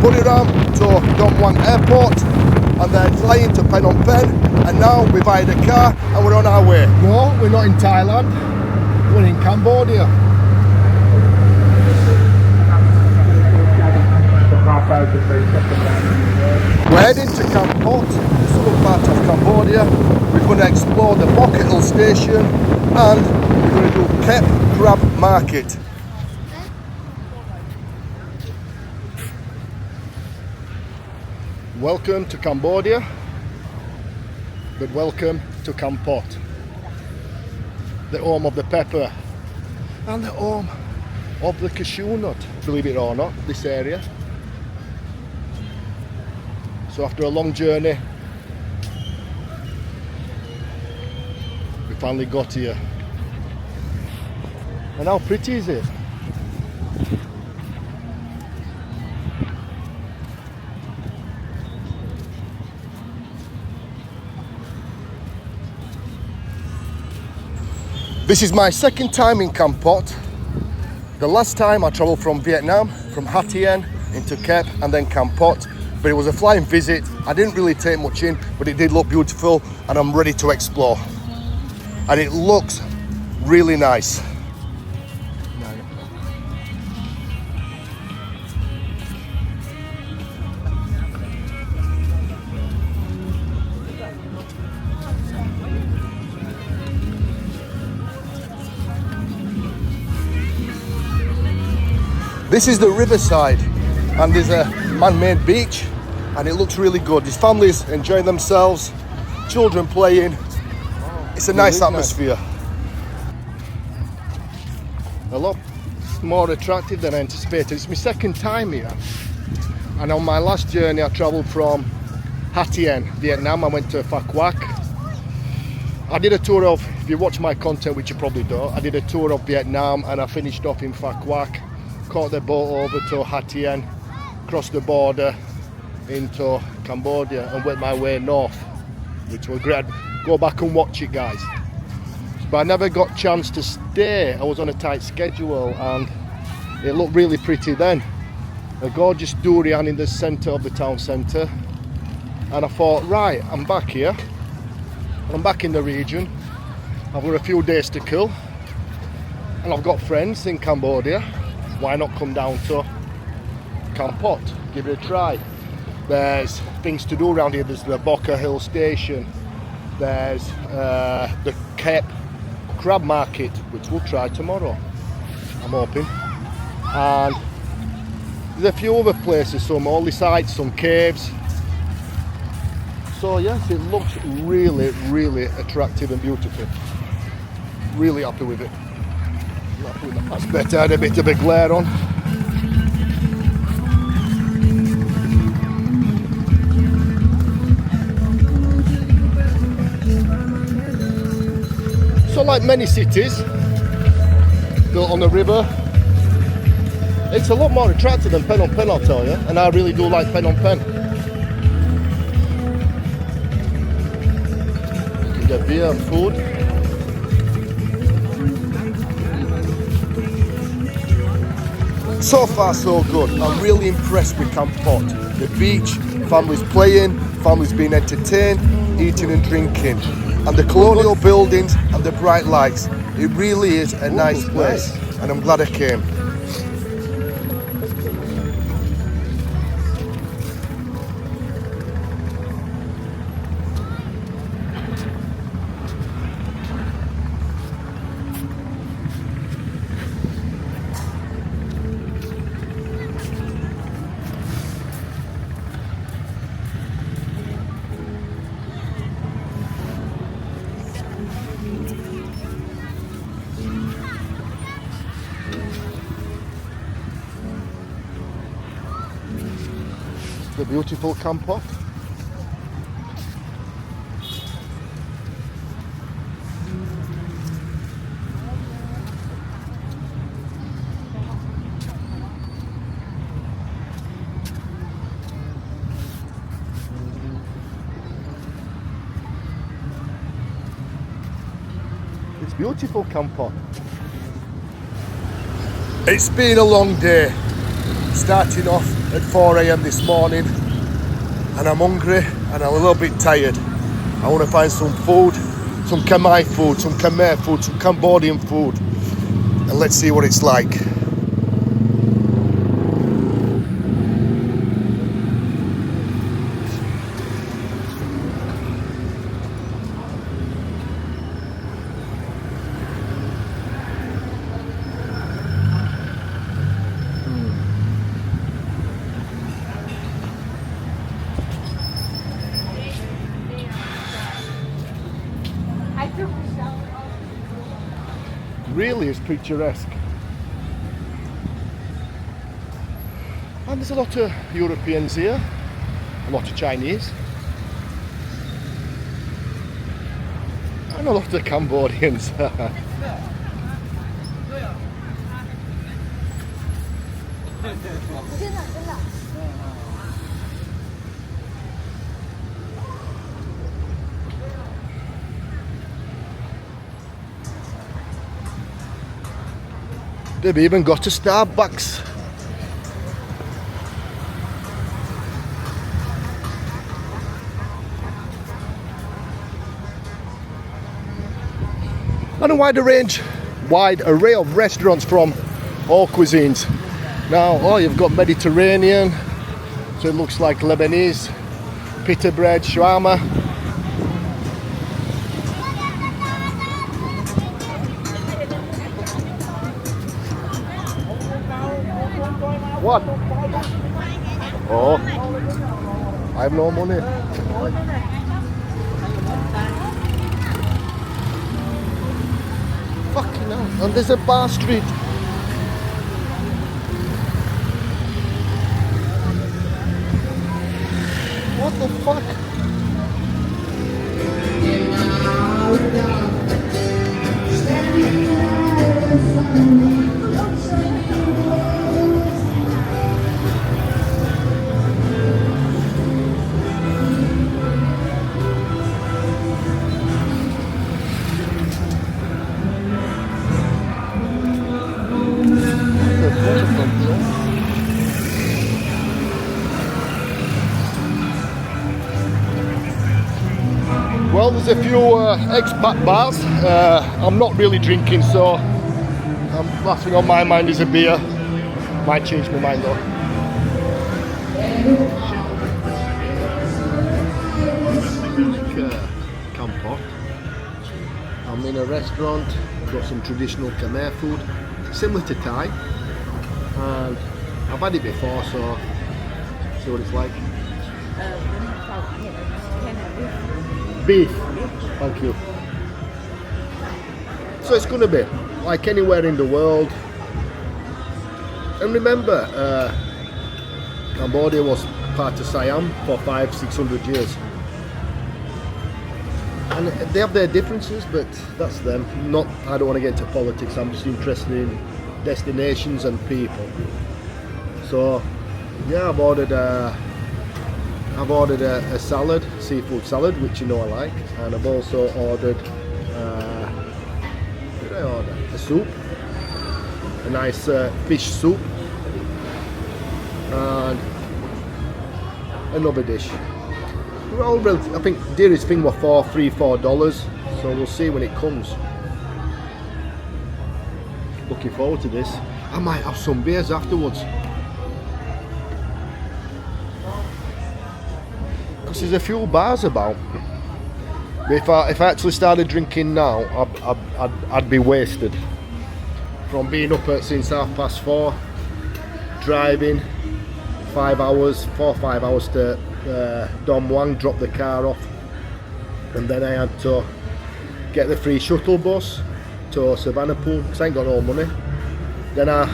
Buriram to Don Muang Airport and then flying to Phnom Penh, and now we've hired a car and we're on our way. No, we're not in Thailand, we're in Cambodia. We're heading to Kampot, the southern part of Cambodia. We're going to explore the Bokor Hill station and we're going to do Kep Crab Market. Welcome to Cambodia, but welcome to Kampot, the home of the pepper and the home of the cashew nut, believe it or not, this area. So after a long journey, we finally got here. And how pretty is it? This is my second time in Kampot. The last time I travelled from Vietnam, from Ha Tien into Kep and then Kampot, but it was a flying visit. I didn't really take much in, but it did look beautiful and I'm ready to explore. And it looks really nice. This is the Riverside and there's a man-made beach and it looks really good. There's families enjoying themselves, children playing. It's a nice atmosphere. A lot more attractive than I anticipated. It's my second time here. And on my last journey I travelled from Ha Tien, Vietnam. I went to Pha Quoc. I did a tour of, if you watch my content, which you probably don't, I did a tour of Vietnam and I finished off in Pha Quoc. Caught the boat over to Ha Tien, crossed the border into Cambodia and went my way north, which was great. Go back and watch it, guys. But I never got a chance to stay. I was on a tight schedule and it looked really pretty then. A gorgeous durian in the centre of the town centre. And I thought, right, I'm back here. I'm back in the region. I've got a few days to kill. And I've got friends in Cambodia. Why not come down to Kampot, give it a try. There's things to do around here. There's the Bokor Hill station. There's the Kep Crab Market, which we'll try tomorrow, I'm hoping. And there's a few other places, some holy sites, some caves. So yes, it looks really, really attractive and beautiful. Really happy with it. That's better, I had a bit of a glare on. So like many cities built on the river, it's a lot more attractive than Phnom Penh, I'll tell you, and I really do like Phnom Penh. You can get beer and food. So far so good. I'm really impressed with Kampot. The beach, families playing, families being entertained, eating and drinking. And the colonial buildings and the bright lights. It really is a nice place and I'm glad I came. The beautiful Kampot. It's beautiful, Kampot. It's been a long day, starting off at 4 a.m. this morning, and I'm hungry and I'm a little bit tired. I want to find some food, some Khmer food, some Khmer food, some Cambodian food, and let's see what it's like. Really is picturesque, and there's a lot of Europeans here, a lot of Chinese, and a lot of Cambodians. They've even got a Starbucks. And a wide array of restaurants from all cuisines. Now, oh, you've got Mediterranean, so it looks like Lebanese, pita bread, shawarma. What? Oh, I have no money. Fucking hell. And there's a bar street. What the fuck? Well, there's a few expat bars. I'm not really drinking, so last thing on my mind is a beer. Might change my mind though. Kampot. I'm in a restaurant. Got some traditional Khmer food, similar to Thai, and I've had it before, so see what it's like. Beef. Thank you. So it's going to be like anywhere in the world. And remember, Cambodia was part of Siam for 500-600 years. And they have their differences, but that's them. I don't want to get into politics. I'm just interested in destinations and people. So yeah, I've ordered a salad, seafood salad, which you know I like, and I've also ordered what did I order? A soup, a nice fish soup, and another dish. We're all relative. I think dearest thing were $4, so we'll see when it comes. Looking forward to this. I might have some beers afterwards. Because there's a few bars about. If I actually started drinking now, I'd be wasted. From being up since 4:30, driving 5 hours, 4 or 5 hours to Dom Wang, drop the car off, and then I had to get the free shuttle bus to Savannah Pool because I ain't got no money. Then I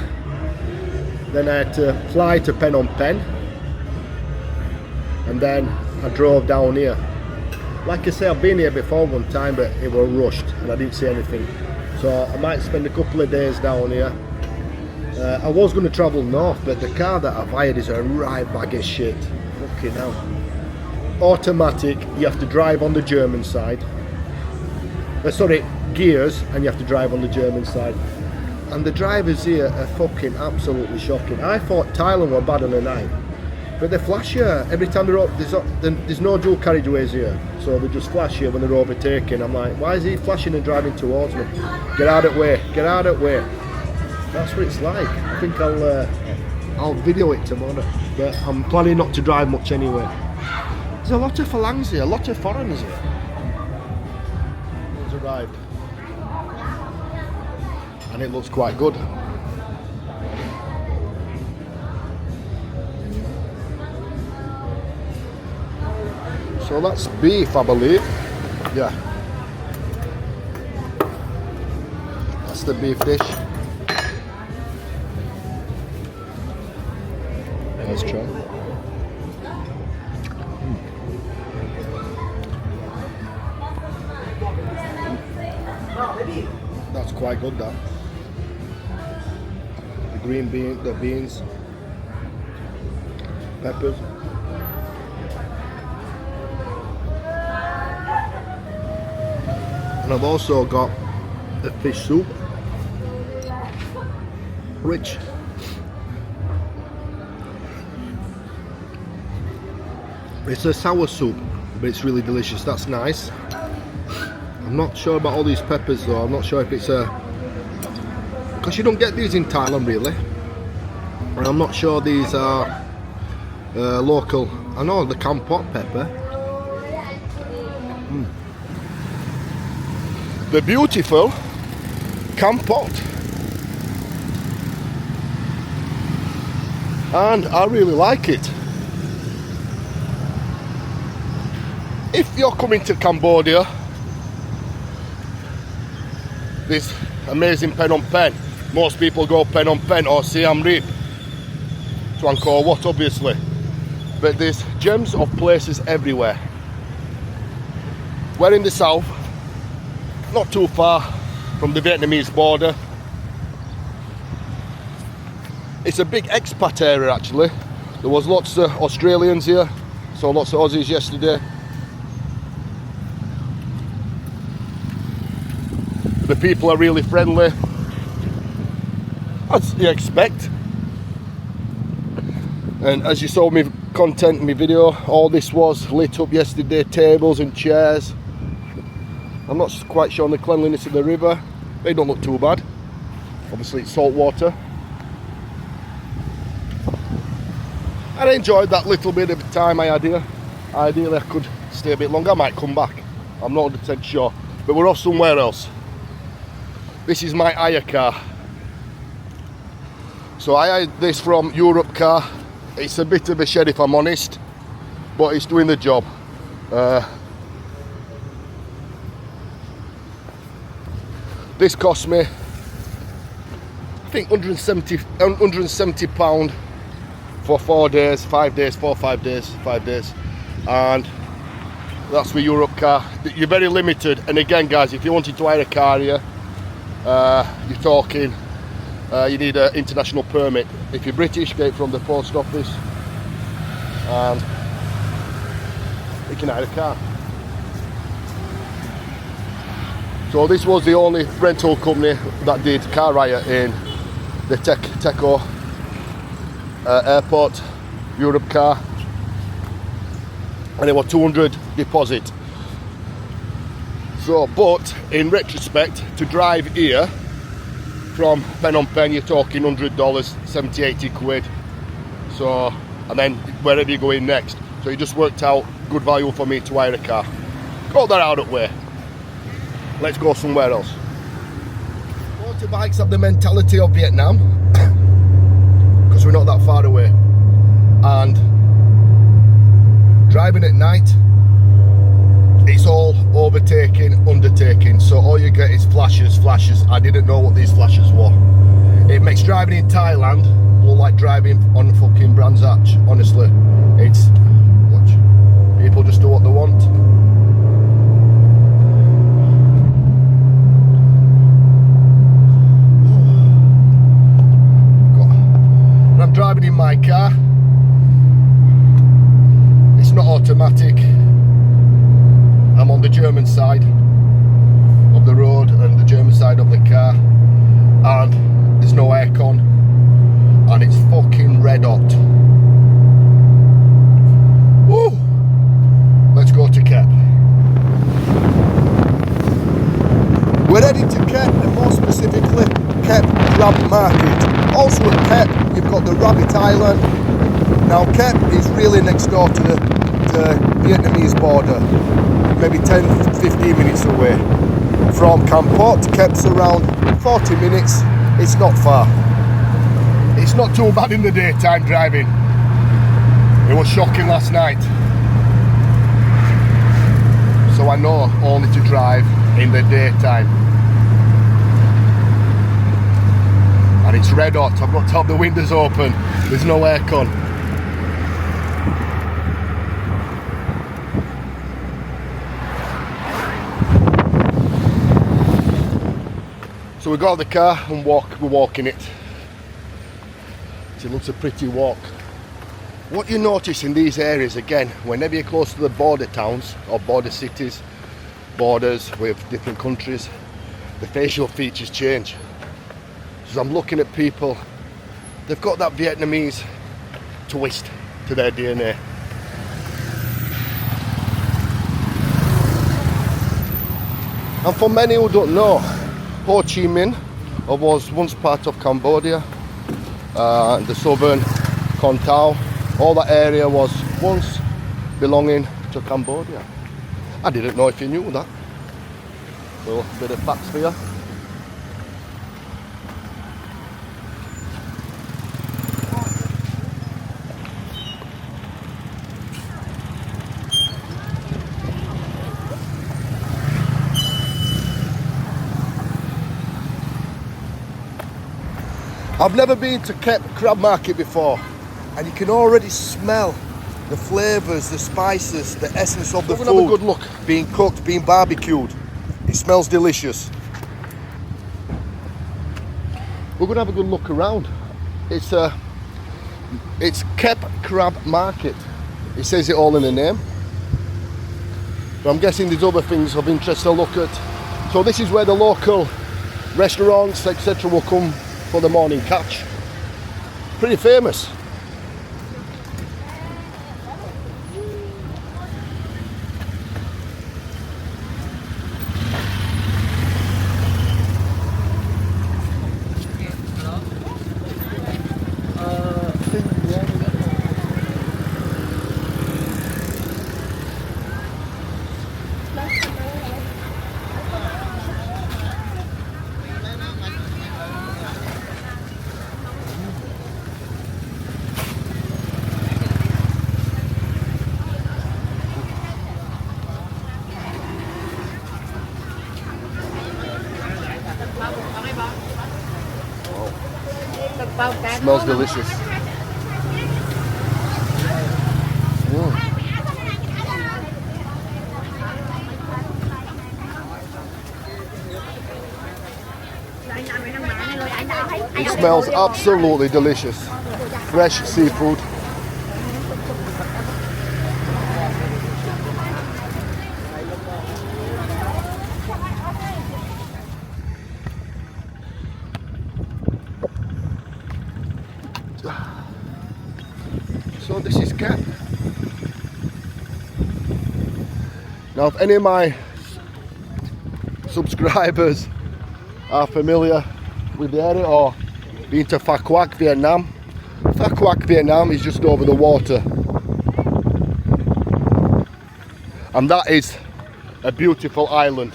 had to fly to Phnom Penh, and then I drove down here. Like I say, I've been here before one time, but it was rushed and I didn't see anything. So I might spend a couple of days down here. I was going to travel north, but the car that I've hired is a right bag of shit. Fucking hell. Automatic, you have to drive on the German side. Sorry, gears, and you have to drive on the German side. And the drivers here are fucking absolutely shocking. I thought Thailand were bad on the night. But they flash you every time they're up. There's no dual carriageways here, so they just flash you when they're overtaking. I'm like, why is he flashing and driving towards me? Get out of the way, get out of the way. That's what it's like. I think I'll video it tomorrow, but I'm planning not to drive much anyway. There's a lot of Phalangs here, a lot of foreigners here. It's arrived, and it looks quite good. So that's beef, I believe. Yeah. That's the beef dish. Let's try. That's quite good, that. The green bean, the beans, peppers. And I've also got a fish soup, rich. It's a sour soup, but it's really delicious. That's nice. I'm not sure about all these peppers though. I'm not sure if it's because you don't get these in Thailand really. And I'm not sure these are local. I know the Kampot pepper. The beautiful Kampot, and I really like it. If you're coming to Cambodia, this amazing Phnom Penh, most people go Phnom Penh or Siem Reap to Angkor Wat obviously, but there's gems of places everywhere. We're in the south, not too far from the Vietnamese border. It's a big expat area actually. There was lots of Australians here, so lots of Aussies yesterday. The people are really friendly, as you expect. And as you saw me content in my video, all this was lit up yesterday, tables and chairs. I'm not quite sure on the cleanliness of the river. They don't look too bad. Obviously it's salt water. I enjoyed that little bit of time I had here. Ideally I could stay a bit longer, I might come back. I'm not 100% sure. But we're off somewhere else. This is my hire car. So I hired this from Europe Car. It's a bit of a shed if I'm honest, but it's doing the job. This cost me, I think, £170 for 4 days, 5 days, 4 5 days, 5 days, and that's with Europe Car. You're very limited, and again guys, if you wanted to hire a car here, you're talking, you need an international permit. If you're British, get it from the post office, and you can hire a car. So this was the only rental company that did car hire in the Teco airport, Europe Car, and it was 200 deposit. So, but in retrospect, to drive here from Phnom Penh, you're talking $100, 70, 80 quid. So, and then wherever you're going next. So it just worked out good value for me to hire a car. Got that out of the way. Let's go somewhere else. Motorbikes have the mentality of Vietnam because we're not that far away, and driving at night, it's all overtaking, undertaking, so all you get is flashes. I didn't know what these flashes were. It makes driving in Thailand look like driving on fucking Brands Hatch, honestly. It's, watch, people just do what they want. I'm driving in my car. It's not automatic. I'm on the German side of the road and the German side of the car, and there's no aircon, and it's fucking red hot. crab market. Also at Kep, you've got the Rabbit Island. Now Kep is really next door to the Vietnamese border, maybe 10-15 minutes away. From Kampot, Kep's around 40 minutes, it's not far. It's not too bad in the daytime driving. It was shocking last night. So I know only to drive in the daytime. And it's red hot, I've got to have the windows open, there's no aircon. So we got out of the car and we're walking it. It looks a pretty walk. What you notice in these areas, again, whenever you're close to the border towns or border cities, borders with different countries, the facial features change. So I'm looking at people, they've got that Vietnamese twist to their DNA. And for many who don't know, Ho Chi Minh was once part of Cambodia, the southern Con Thao, all that area was once belonging to Cambodia. I didn't know if you knew that. So a bit of facts for you. I've never been to Kep Crab Market before, and you can already smell the flavours, the spices, the essence of the food. Have a good look. Being cooked, being barbecued. It smells delicious. We're going to have a good look around. It's Kep Crab Market. It says it all in the name. But I'm guessing there's other things of interest to look at. So this is where the local restaurants, etc. will come for the morning catch. Pretty famous. Smells delicious. It smells absolutely delicious. Fresh seafood. So this is Kep. Now if any of my subscribers are familiar with the area or been to Pha Quoc, Vietnam, Pha Quoc, Vietnam is just over the water. And that is a beautiful island.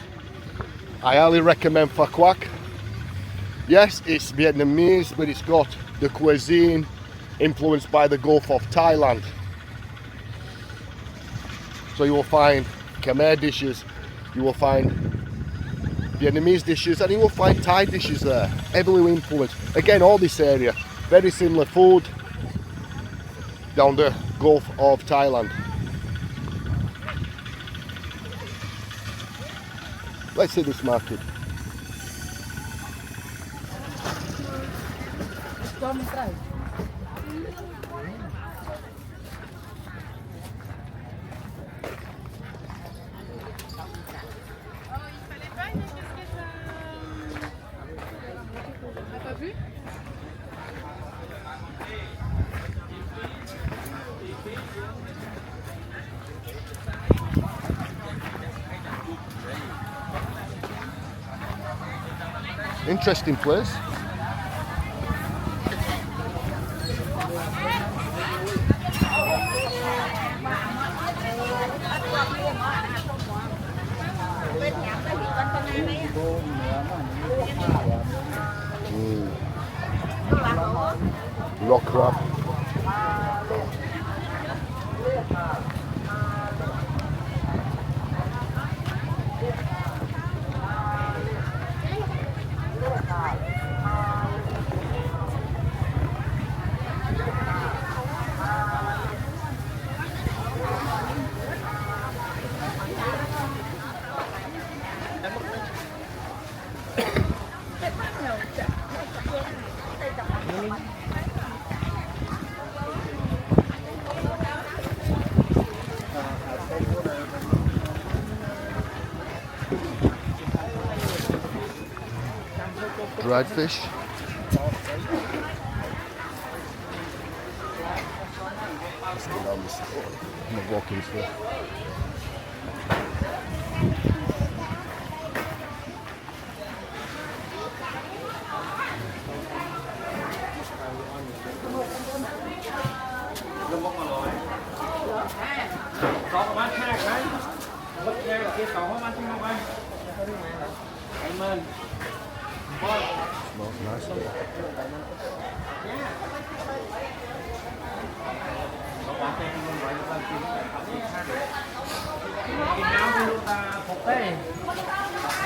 I highly recommend Pha Quoc. Yes, it's Vietnamese, but it's got the cuisine influenced by the Gulf of Thailand. So you will find Khmer dishes, you will find Vietnamese dishes, and you will find Thai dishes there, heavily influenced. Again, all this area, very similar food down the Gulf of Thailand. Let's see this market. Interesting place. Rock crab. Dried fish. I'm walking through. Smells nice.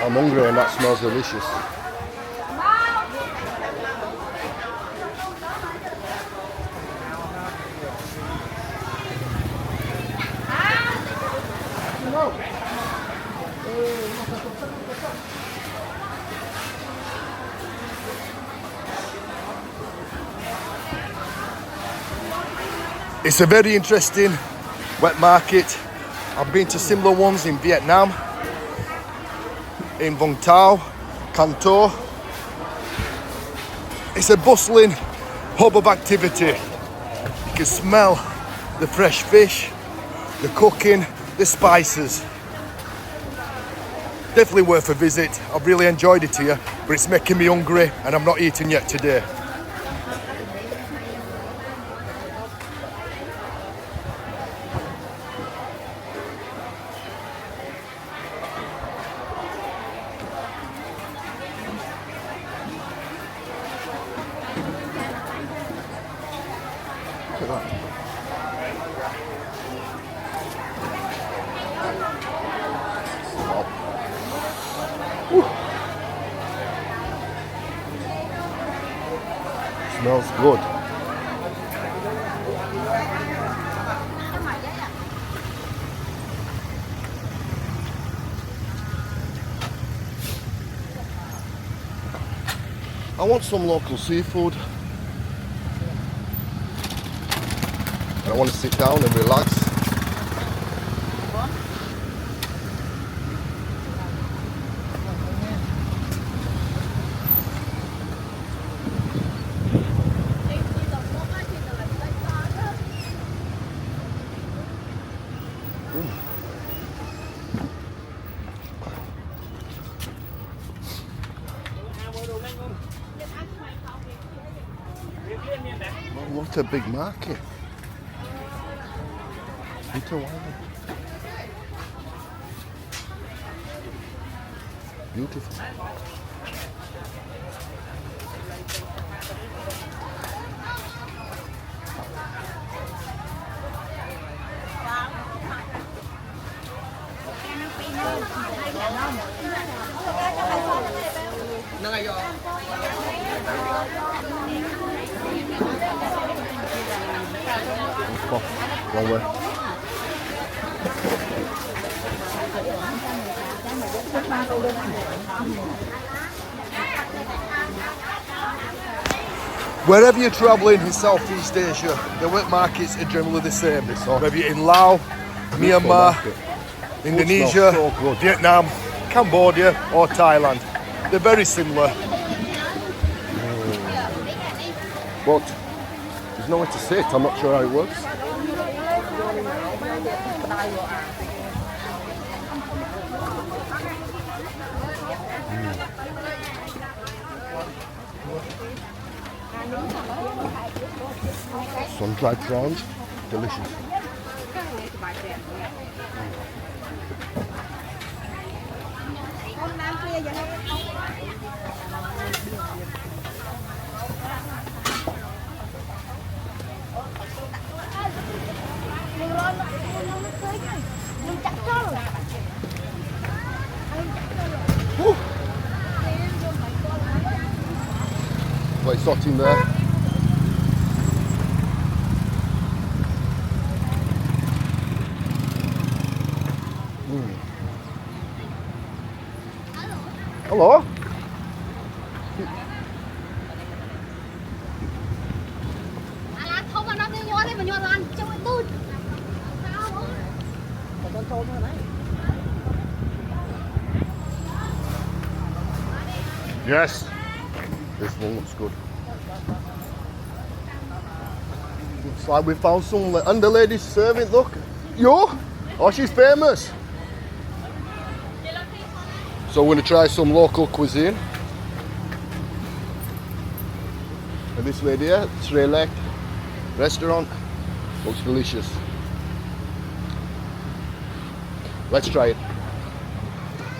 I'm hungry and that smells delicious. It's a very interesting wet market. I've been to similar ones in Vietnam, in Vung Tau, Kanto. It's a bustling hub of activity. You can smell the fresh fish, the cooking, the spices. Definitely worth a visit. I've really enjoyed it here, but it's making me hungry and I'm not eating yet today. Look at that. Smells good. I want some local seafood. I want to sit down and relax. What a big market. Beautiful. Wrong way. Wherever you're travelling in Southeast Asia, the wet markets are generally the same. Whether you're in Laos, Myanmar, Indonesia, so Vietnam, Cambodia or Thailand, they're very similar. But there's nowhere to sit. I'm not sure how it works. Sun-dried prawns, delicious. Well, it's hot in there. Hello? Yes. This one looks good. Looks like we found some underlady serving. Look. Yo? Oh, she's famous. So we're going to try some local cuisine. And this lady here, Sri Lanka restaurant, looks delicious. Let's try it.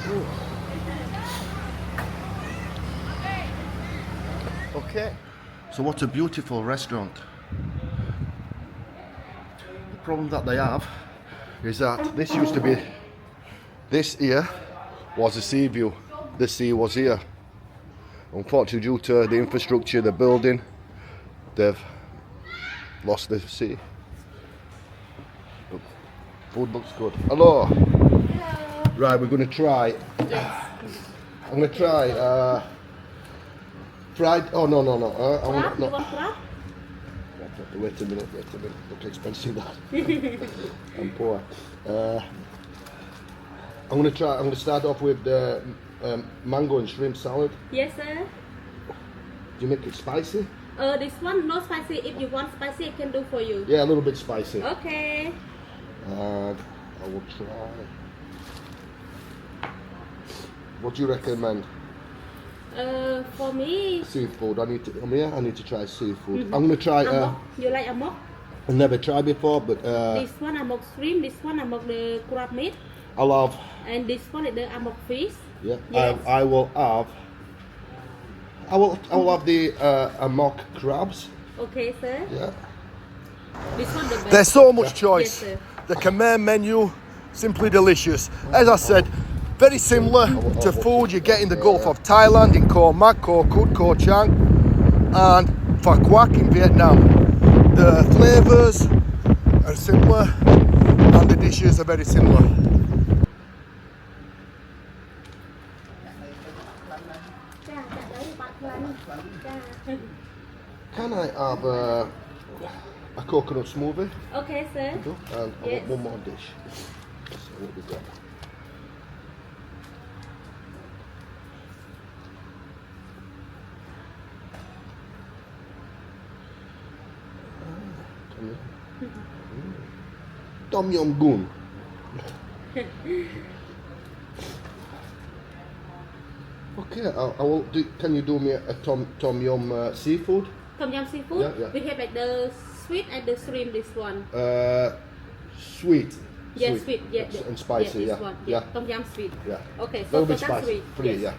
Ooh. Okay. So what a beautiful restaurant. The problem that they have is that this used to be, this here was a sea view. The sea was here. Unfortunately, due to the infrastructure, the building, they've lost the sea. But food looks good. Hello. Hello. Right, we're going to try. Yes. I'm going to try fried. Oh no. I Crab? no. You want crab? Wait a minute. Look expensive that. I'm poor. I'm going to start off with the mango and shrimp salad. Yes, sir. Do you make it spicy? This one no spicy. If you want spicy, I can do for you. Yeah, a little bit spicy. Okay. And I will try. What do you recommend? For me, Seafood. I need to try seafood. I'm going to try. amok. You like amok? I've never tried before, but This one amok shrimp. This one amok the crab meat. I'll have. And this one is the amok fish. Yeah. Yes. I will have. I will have the amok crabs. Okay, sir. Yeah. This one the best. There's so much choice. Yes, sir. The Khmer menu, simply delicious. As I said, very similar to food you get in the Gulf of Thailand, in Koh Mak, Koh Kut, Koh Chang, and Pha Quoc in Vietnam. The flavours are similar, and the dishes are very similar. Can I have a coconut smoothie? Okay, sir. And I Yes. want one more dish. So what we got? Tom yum goong. Okay, I will do. Can you do me a tom yum seafood? Tom yum seafood. Yeah. We have like the sweet and the shrimp. This one. Sweet. Yes, sweet. Yeah. And spicy. This Yeah. one. Yeah. Tom yum sweet. Yeah. Okay, Little so bit total spicy. sweet. Three. Yes. Yeah.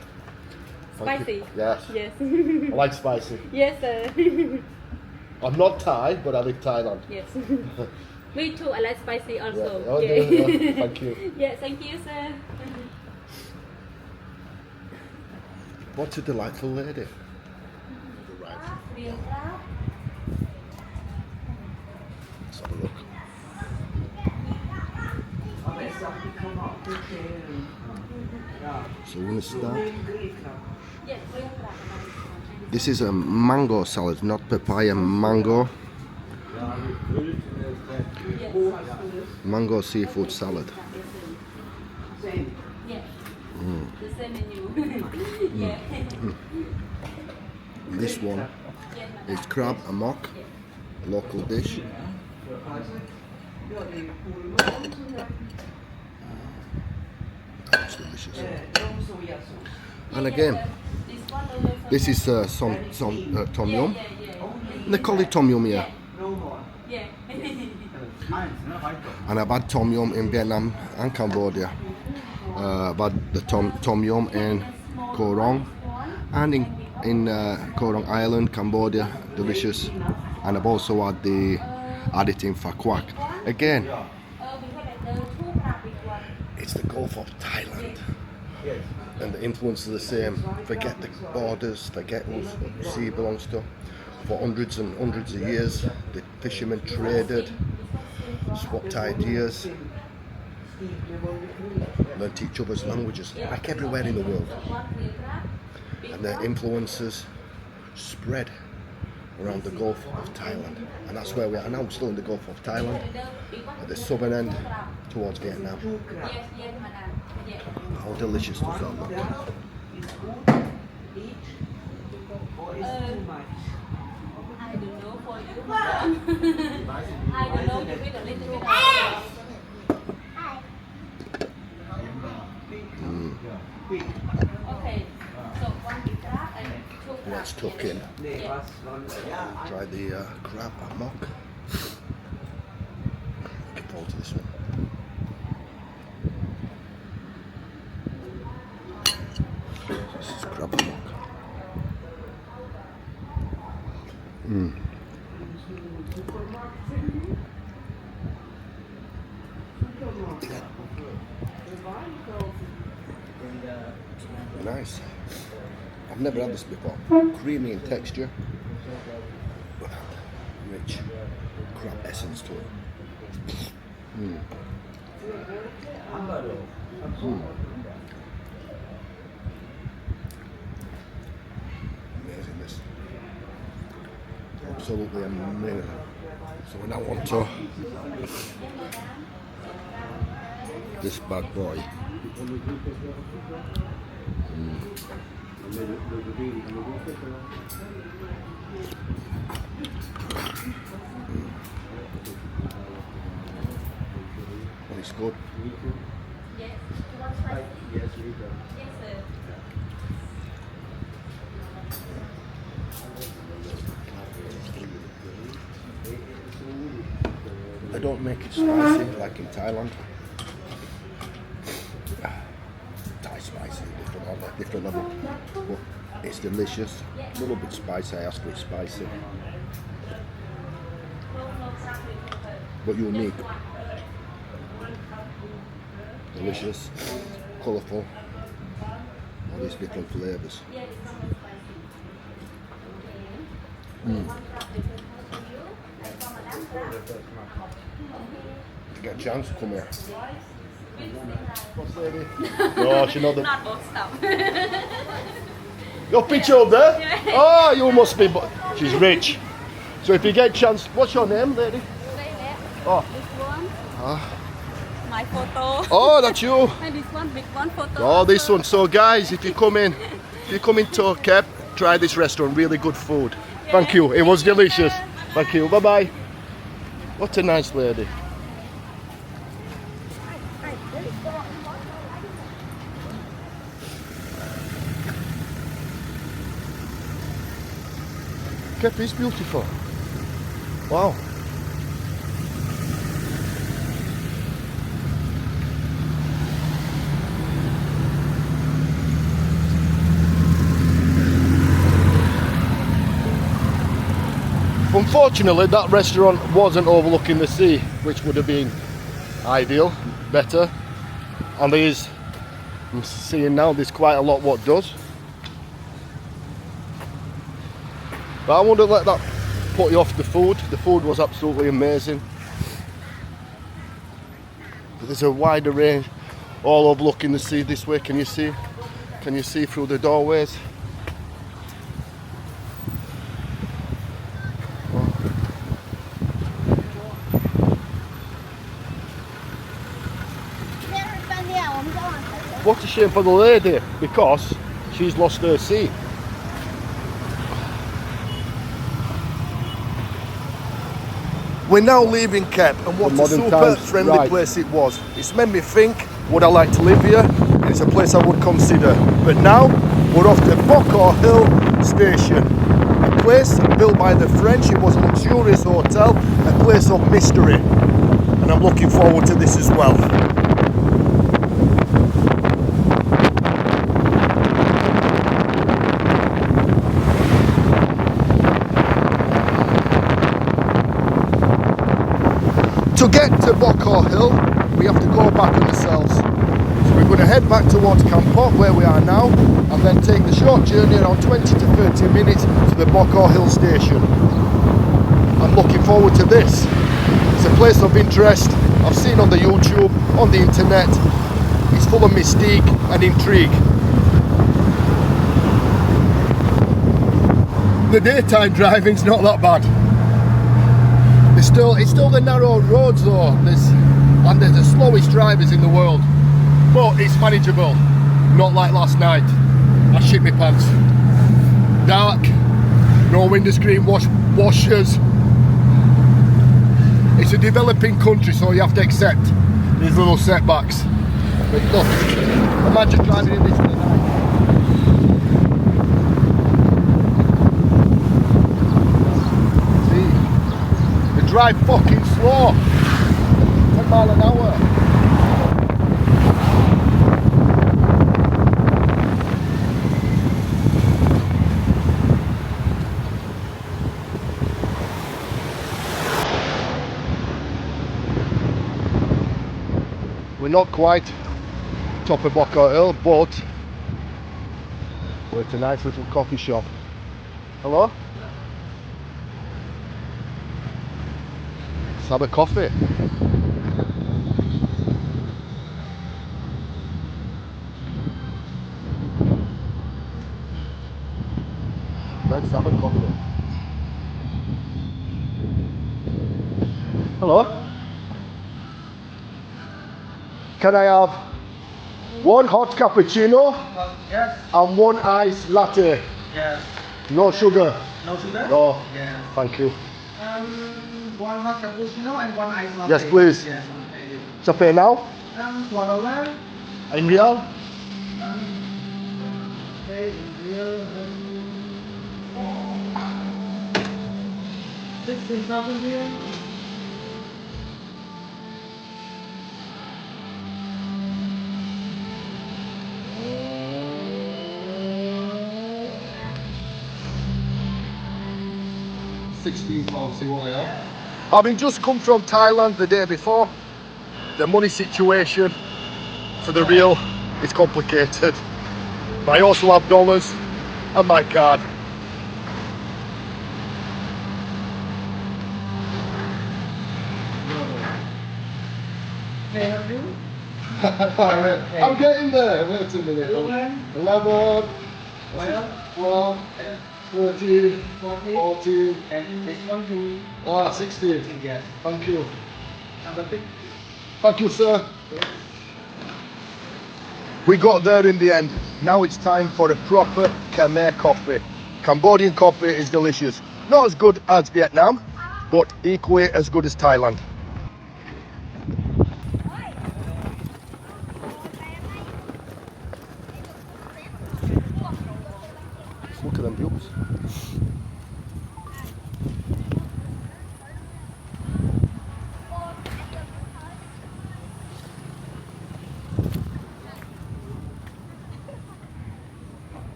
Thank Spicy. you. Yes. Yes. I like spicy. Yes, sir. I'm not Thai, but I live Thailand. Yes. Me too. I like spicy also. Yeah. Oh, Yeah. yeah. Thank you. Yes, thank you, sir. What a delightful lady. Right. Let's have a look. So we're going to start. Yes. This is a mango salad, not papaya, mango. Mango seafood salad. Yes. The same menu. Yeah. This one is crab amok, a local dish. That's delicious. And again, this is some tom yum. And they call it tom yum here. Yeah. And I've had tom yum in Vietnam and Cambodia. I've had the tom yum in Koh Rong, and in Koh Rong Island, Cambodia, delicious. And I've also had it in Pha Quoc. Again, it's the Gulf of Thailand, and the influence is the same. Forget the borders, forget whose sea it belongs to. For hundreds and hundreds of years, the fishermen traded, swapped ideas, learnt each other's languages, like everywhere in the world. And their influences spread around the Gulf of Thailand. And that's where we are now. We're still in the Gulf of Thailand, at the southern end, towards Vietnam. How delicious does that look? I don't know for you. I don't know, give it a little bit. Okay, so one big crab and two crab. Let's tuck in. Try the crab amok. Looking forward to this one. This is crab amok. Nice. I've never had this before. Creamy in texture, but rich crab essence to it. Amazing this. Absolutely amazing. So we now want to this bad boy. Oh, it's good. Yes, you want spicy? Yes, sir. They don't make it spicy like in Thailand. Thai spicy, different level. But it's delicious. A little bit spicy. I asked for it spicy, but unique. Delicious, colourful. All these different flavours. Get a chance to come here. What's lady? No, she not the. Not both stuff. Your picture up there? Oh, you must be. She's rich. So if you get a chance, what's your name, lady? Oh. This one. My photo. Oh, that's you. And this one, big one photo. Oh, this one. So guys, if you come in to Cape, try this restaurant. Really good food. Thank you. It was delicious. Thank you. Bye bye. What a nice lady. Cape is beautiful. Wow. Unfortunately, that restaurant wasn't overlooking the sea, which would have been ideal, better. And there's, I'm seeing now, there's quite a lot what does. But I wouldn't let that put you off the food. The food was absolutely amazing. But there's a wider range, all overlooking the sea this way. Can you see? Can you see through the doorways? What a shame for the lady, because she's lost her seat. We're now leaving Cape, and what a super friendly place it was. It's made me think, would I like to live here? It's a place I would consider. But now, we're off to Bokor Hill Station. A place built by the French. It was a luxurious hotel, a place of mystery. And I'm looking forward to this as well. Bokor Hill, we have to go back on ourselves. So we're going to head back towards Kampot, where we are now, and then take the short journey around 20 to 30 minutes to the Bokor Hill station. I'm looking forward to this. It's a place of interest. I've seen on the YouTube, on the internet. It's full of mystique and intrigue. The daytime driving's not that bad. It's still the narrow roads though, and there's the slowest drivers in the world. But it's manageable, not like last night. I shit my pants. Dark, no window screen washers. It's a developing country, so you have to accept these little setbacks. But look, imagine driving in this in the night. See, they drive fucking slow. 10 miles an hour. We're not quite top of Bokor Hill, but we're at a nice little coffee shop. Hello? Let's have a coffee. Let's have a coffee. Hello? Can I have one hot cappuccino Yes, and one iced latte? yes. No sugar? No sugar? No. Yes. Thank you. One hot cappuccino and one ice latte. Yes, please. Yes. Okay. So pay now? $1. In real? Okay, here. 16,000 here. £16, see what I have. Having just come from Thailand the day before, the money situation for the real is complicated. But I also have dollars and my card. May I help you? I'm getting there. Wait a minute. 11, 12, 13, 14, And this one too. 16. Yes. Thank you. And the big. Thank you, sir. We got there in the end. Now it's time for a proper Khmer coffee. Cambodian coffee is delicious. Not as good as Vietnam, but equally as good as Thailand. Look at them views.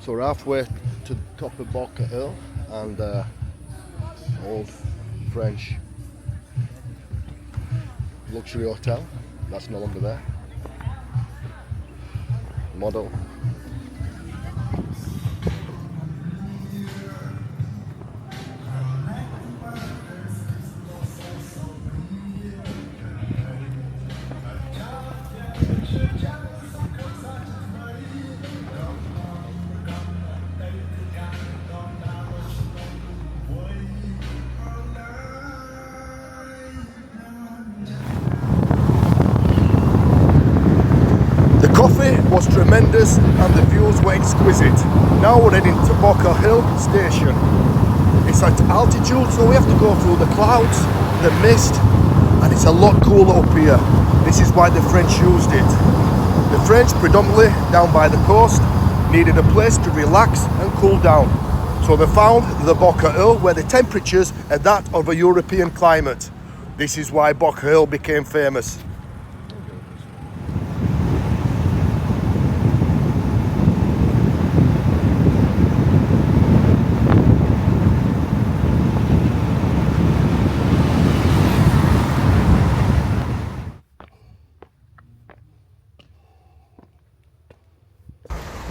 So we're halfway to the top of Bokor Hill and old French luxury hotel. That's no longer there. Model. The coffee was tremendous and the views were exquisite. Now we're heading to Bokor Hill station. It's at altitude, so we have to go through the clouds, the mist, and it's a lot cooler up here. This is why the French used it. The French, predominantly down by the coast, needed a place to relax and cool down. So they found the Bokor Hill where the temperatures are that of a European climate. This is why Bokor Hill became famous.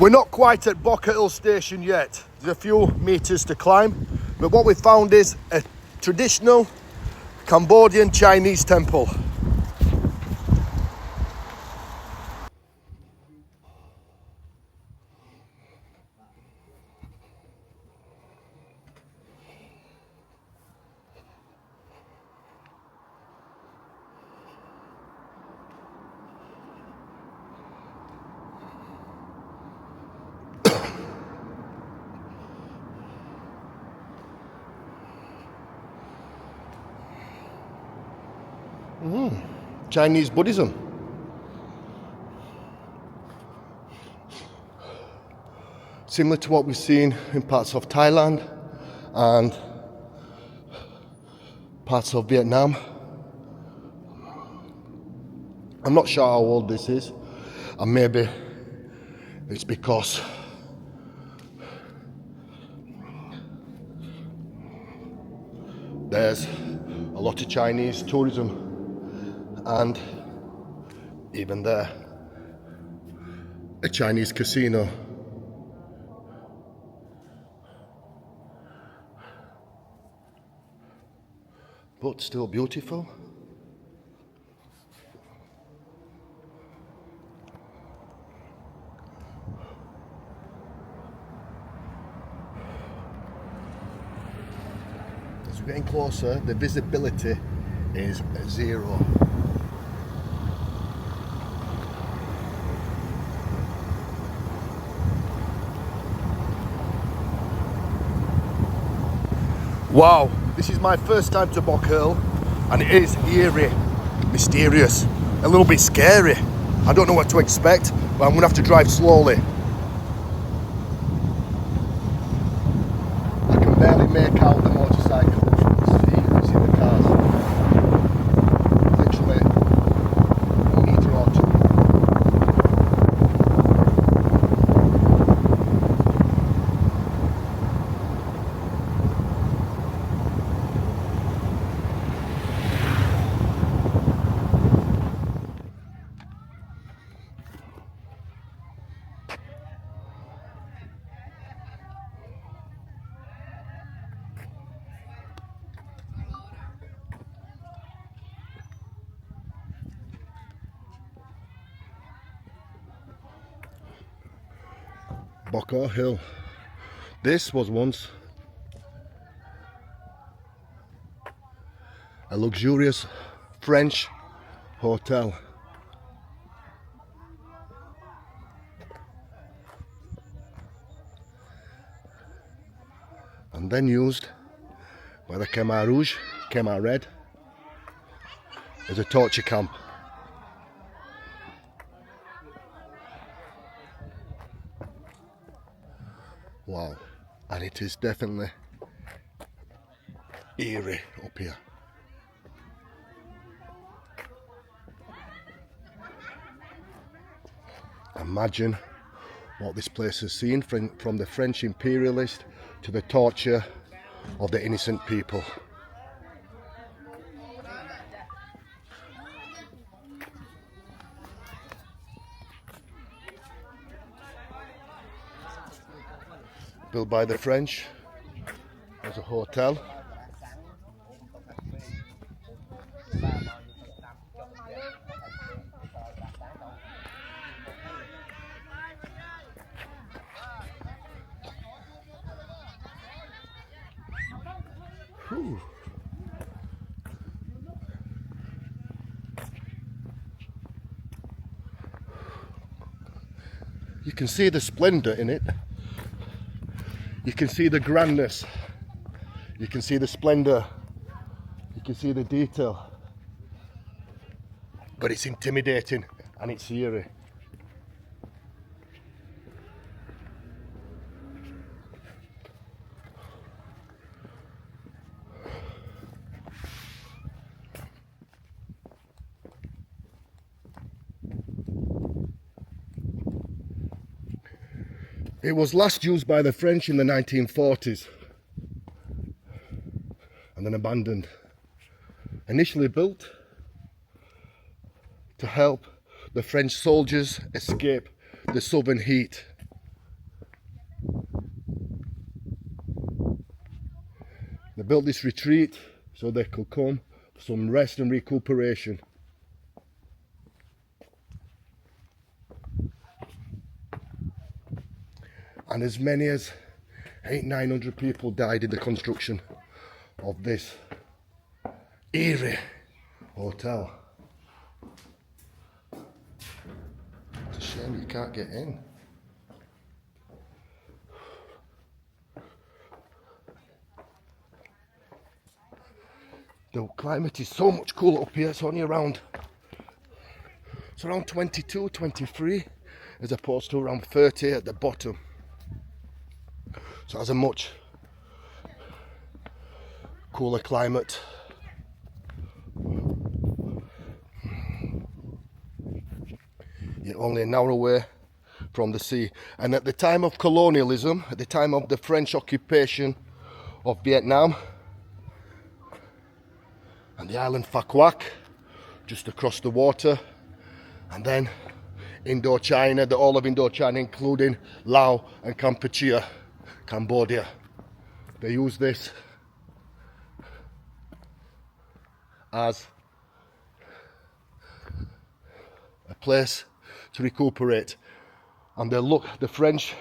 We're not quite at Bokor Hill station yet. There's a few meters to climb, but what we found is a traditional Cambodian Chinese temple. Chinese Buddhism. Similar to what we've seen in parts of Thailand and parts of Vietnam. I'm not sure how old this is, and maybe it's because there's a lot of Chinese tourism, and even there, a Chinese casino. But still beautiful. As we're getting closer, the visibility is zero. Wow, this is my first time to Bokor Hill, and it is eerie, mysterious, a little bit scary. I don't know what to expect, but I'm going to have to drive slowly. I can barely make out the motorcycle. You can see the cars. Literally a metre or two. Bokor Hill. This was once a luxurious French hotel. And then used by the Khmer Rouge, Khmer Red, as a torture camp. Wow, and it is definitely eerie up here. Imagine what this place has seen from the French imperialist to the torture of the innocent people. Built by the French as a hotel. Whew. You can see the splendor in it. You can see the grandness, you can see the splendor, you can see the detail, but it's intimidating and it's eerie. It was last used by the French in the 1940s and then abandoned. Initially built to help the French soldiers escape the southern heat. They built this retreat so they could come for some rest and recuperation. And as many as 800-900 people died in the construction of this Erie hotel. It's a shame you can't get in. The climate is so much cooler up here. It's only around 22, 23 as opposed to around 30 at the bottom. So it has a much cooler climate. You're only an hour away from the sea. And at the time of colonialism, at the time of the French occupation of Vietnam and the island Pha Quoc, just across the water, and then Indochina, the all of Indochina, including Laos and Cambodia. They use this as a place to recuperate. And the French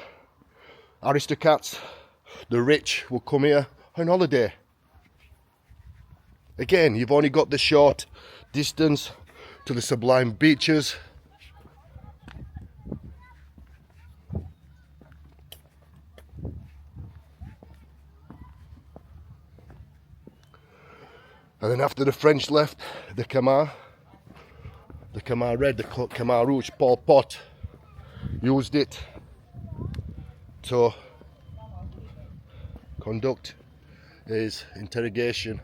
aristocrats, the rich, will come here on holiday. Again, you've only got the short distance to the sublime beaches. And then after the French left, the Khmer Red, the Khmer Rouge, Pol Pot used it to conduct his interrogation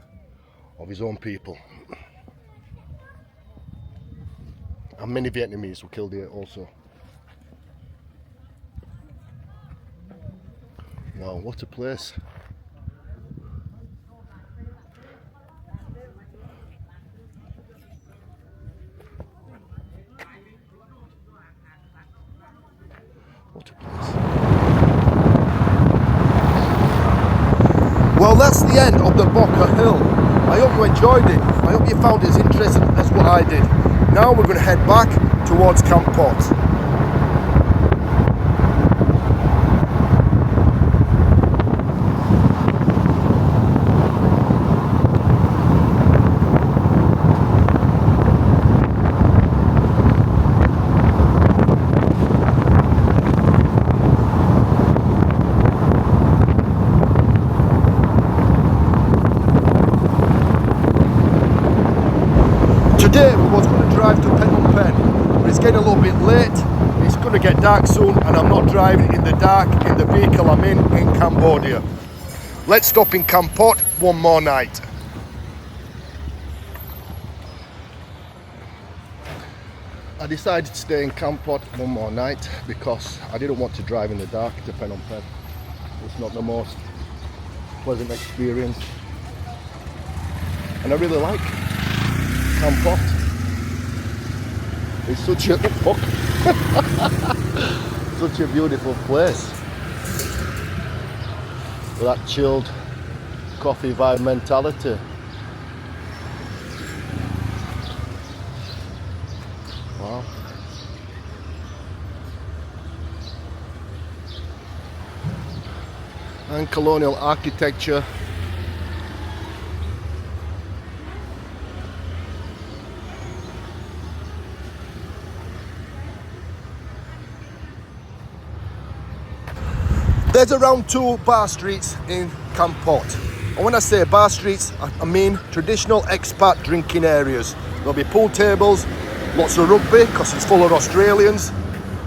of his own people. And many Vietnamese were killed here also. Wow, what a place. What a place. Well, that's the end of the Bokor Hill. I hope you enjoyed it. I hope you found it as interesting as what I did. Now we're going to head back towards Kampot. Today we was going to drive to Phnom Penh, but it's getting a little bit late, it's going to get dark soon, and I'm not driving in the dark in the vehicle I'm in Cambodia. Let's stop in Kampot one more night. I decided to stay in Kampot one more night because I didn't want to drive in the dark to Phnom Penh. It's not the most pleasant experience. And I really like Kampot. It's such a such a beautiful place. With that chilled coffee vibe mentality. Wow. And colonial architecture. There's around 2 bar streets in Kampot. And when I say bar streets, I mean traditional expat drinking areas. There'll be pool tables, lots of rugby because it's full of Australians.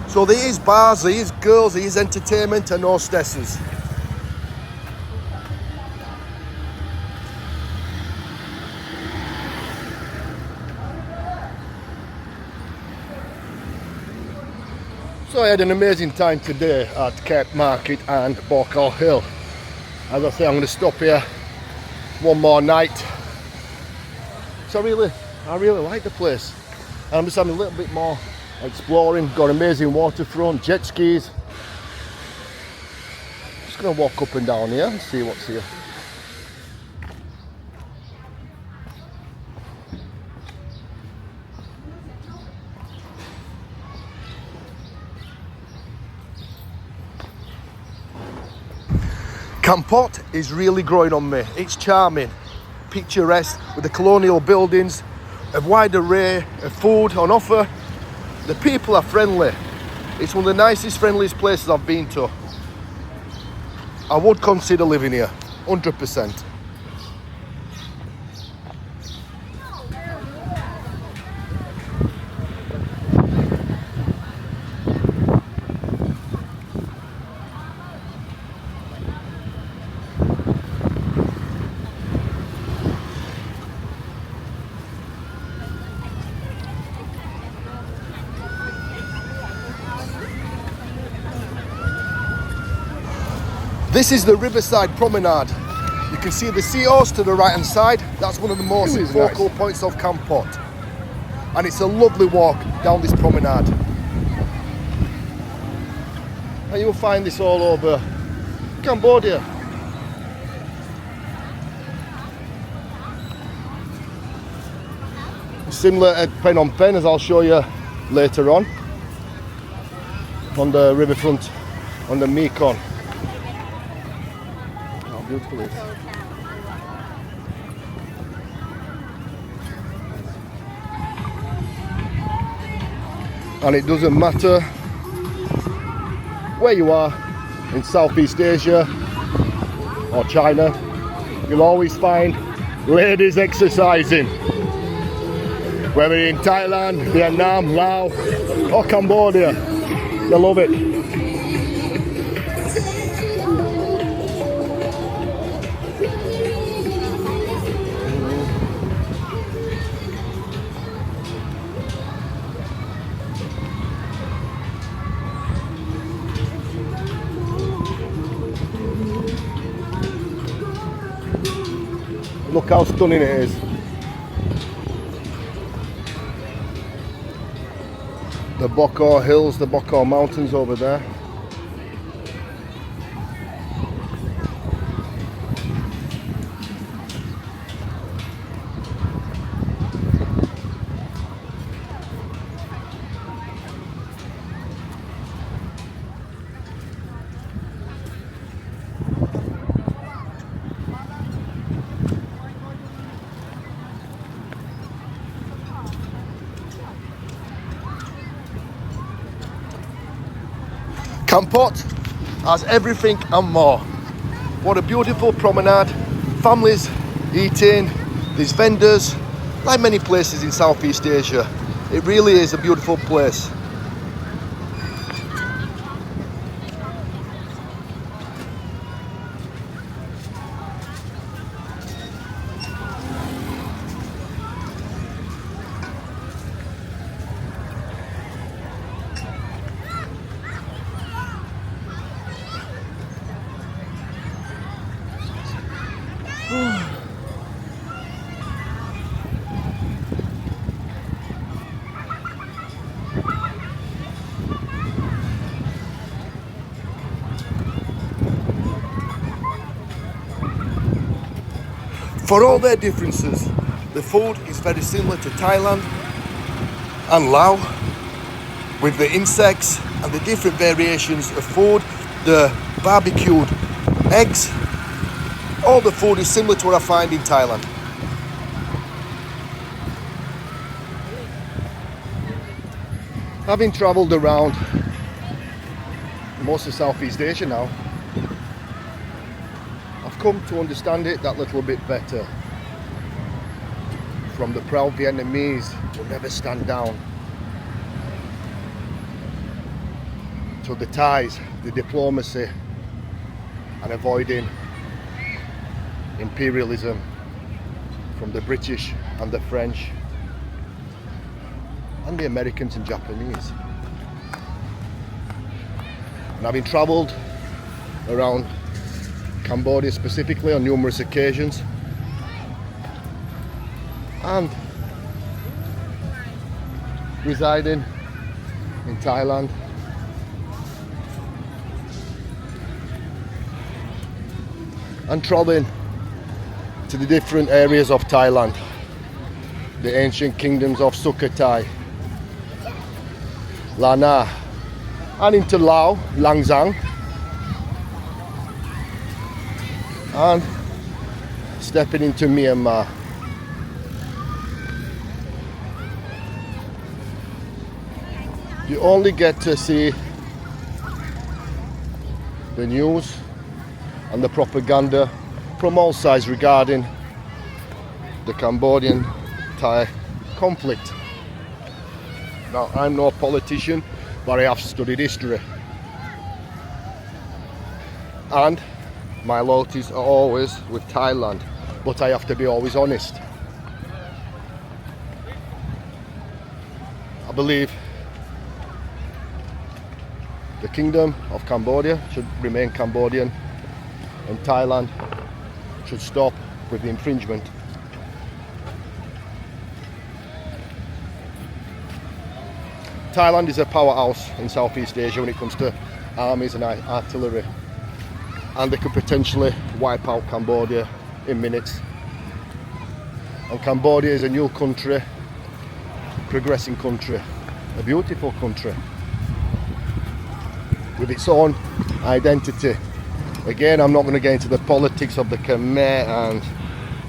So there is bars, there is girls, there is entertainment and hostesses. So I had an amazing time today at Cape Market and Bokor Hill. As I say, I'm going to stop here one more night. So I really like the place. I'm just having a little bit more exploring. Got amazing waterfront, jet skis. gonna walk up and down here and see what's here. Kampot is really growing on me. It's charming, picturesque, with the colonial buildings, a wide array of food on offer. The people are friendly. It's one of the nicest, friendliest places I've been to. I would consider living here, 100%. This is the Riverside Promenade. You can see the seahorse to the right hand side. That's one of the most focal points of Kampot. And it's a lovely walk down this promenade. And you'll find this all over Cambodia. Similar at Phnom Penh, as I'll show you later on the riverfront, on the Mekong. Beautiful it is. And it doesn't matter where you are in Southeast Asia or China, you'll always find ladies exercising, whether in Thailand, Vietnam, Laos or Cambodia. They love it. Look how stunning it is. The Bokor Hills, the Bokor Mountains over there. Kampot has everything and more. What a beautiful promenade. Families eating, there's vendors, like many places in Southeast Asia. It really is a beautiful place. For all their differences, the food is very similar to Thailand and Laos, with the insects and the different variations of food, the barbecued eggs. All the food is similar to what I find in Thailand. Having travelled around most of Southeast Asia now, I've come to understand it that little bit better. From the proud Vietnamese who never stand down, to the ties, the diplomacy and avoiding imperialism from the British and the French and the Americans and Japanese. And having travelled around Cambodia specifically on numerous occasions, and residing in Thailand, and traveling to the different areas of Thailand, the ancient kingdoms of Sukhothai, Lanna, and into Laos, Langzang, and stepping into Myanmar. You only get to see the news and the propaganda from all sides regarding the Cambodian-Thai conflict. Now, I'm no politician, but I have studied history, and my loyalties are always with Thailand, but I have to be always honest. I believe the Kingdom of Cambodia should remain Cambodian, and Thailand should stop with the infringement. Thailand is a powerhouse in Southeast Asia when it comes to armies and artillery, and they could potentially wipe out Cambodia in minutes. And Cambodia is a new country, progressing country, a beautiful country with its own identity. Again, I'm not going to get into the politics of the Khmer and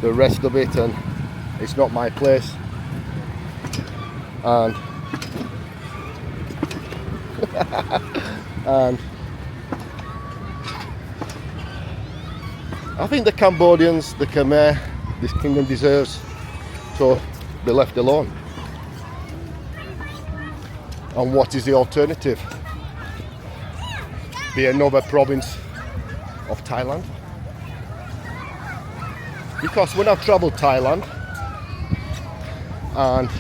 the rest of it, and it's not my place. And and I think the Cambodians, the Khmer, this kingdom deserves to be left alone. And what is the alternative? Be another province of Thailand? Because when I've travelled Thailand and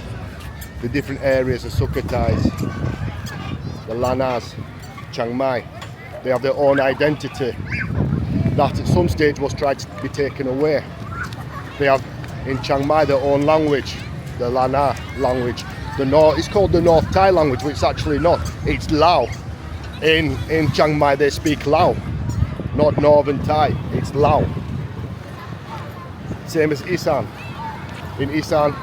the different areas of Sukhothais, the Lannas, Chiang Mai, they have their own identity that at some stage was tried to be taken away. They have in Chiang Mai their own language, the Lanna language. It's called the North Thai language, but it's actually not. It's Lao. In Chiang Mai they speak Lao, not Northern Thai, it's Lao. Same as Isan. In Isan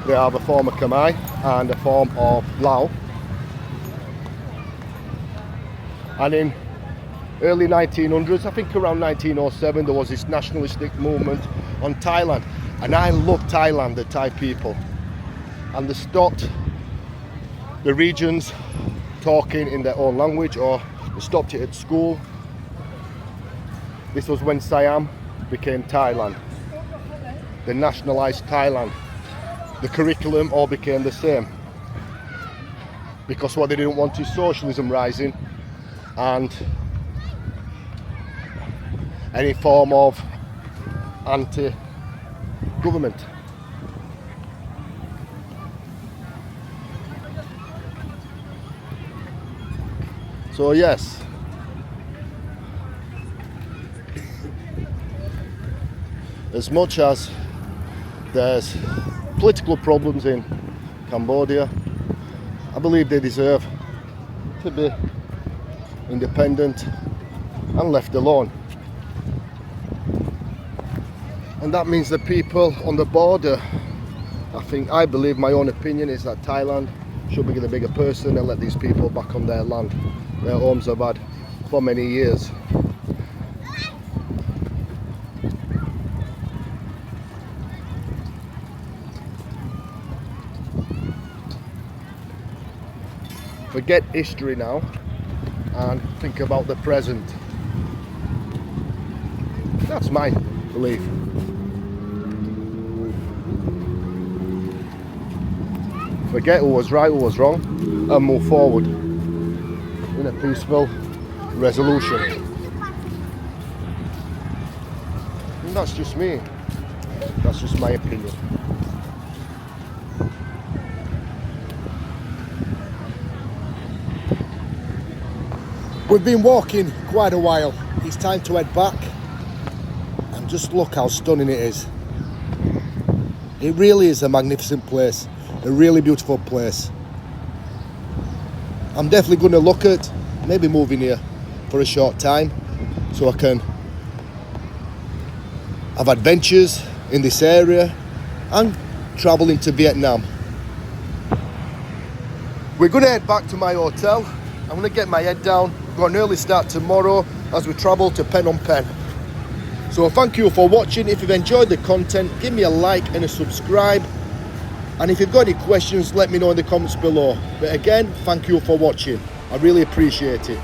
they have a form of Khmer and a form of Lao. And in early 1900s, I think around 1907, there was this nationalistic movement on Thailand. And I love Thailand, the Thai people. And they stopped the regions talking in their own language, or they stopped it at school. This was when Siam became Thailand. They nationalised Thailand. The curriculum all became the same, because what they didn't want is socialism rising and any form of anti-government. So yes, as much as there's political problems in Cambodia, I believe they deserve to be independent and left alone. And that means the people on the border, I believe my own opinion is that Thailand should be a bigger person and let these people back on their land. Their homes have had for many years. Forget history now and think about the present. That's my belief. Forget who was right, who was wrong, and move forward in a peaceful resolution. And that's just me. That's just my opinion. We've been walking quite a while. It's time to head back. And just look how stunning it is. It really is a magnificent place. A really beautiful place. I'm definitely going to look at maybe moving here for a short time so I can of adventures in this area and travelling to Vietnam. We're going to head back to my hotel. I'm going to get my head down. We've got an early start tomorrow as we travel to Phnom Penh. So thank you for watching. If you've enjoyed the content, give me a like and a subscribe. And if you've got any questions, let me know in the comments below. But again, thank you for watching. I really appreciate it.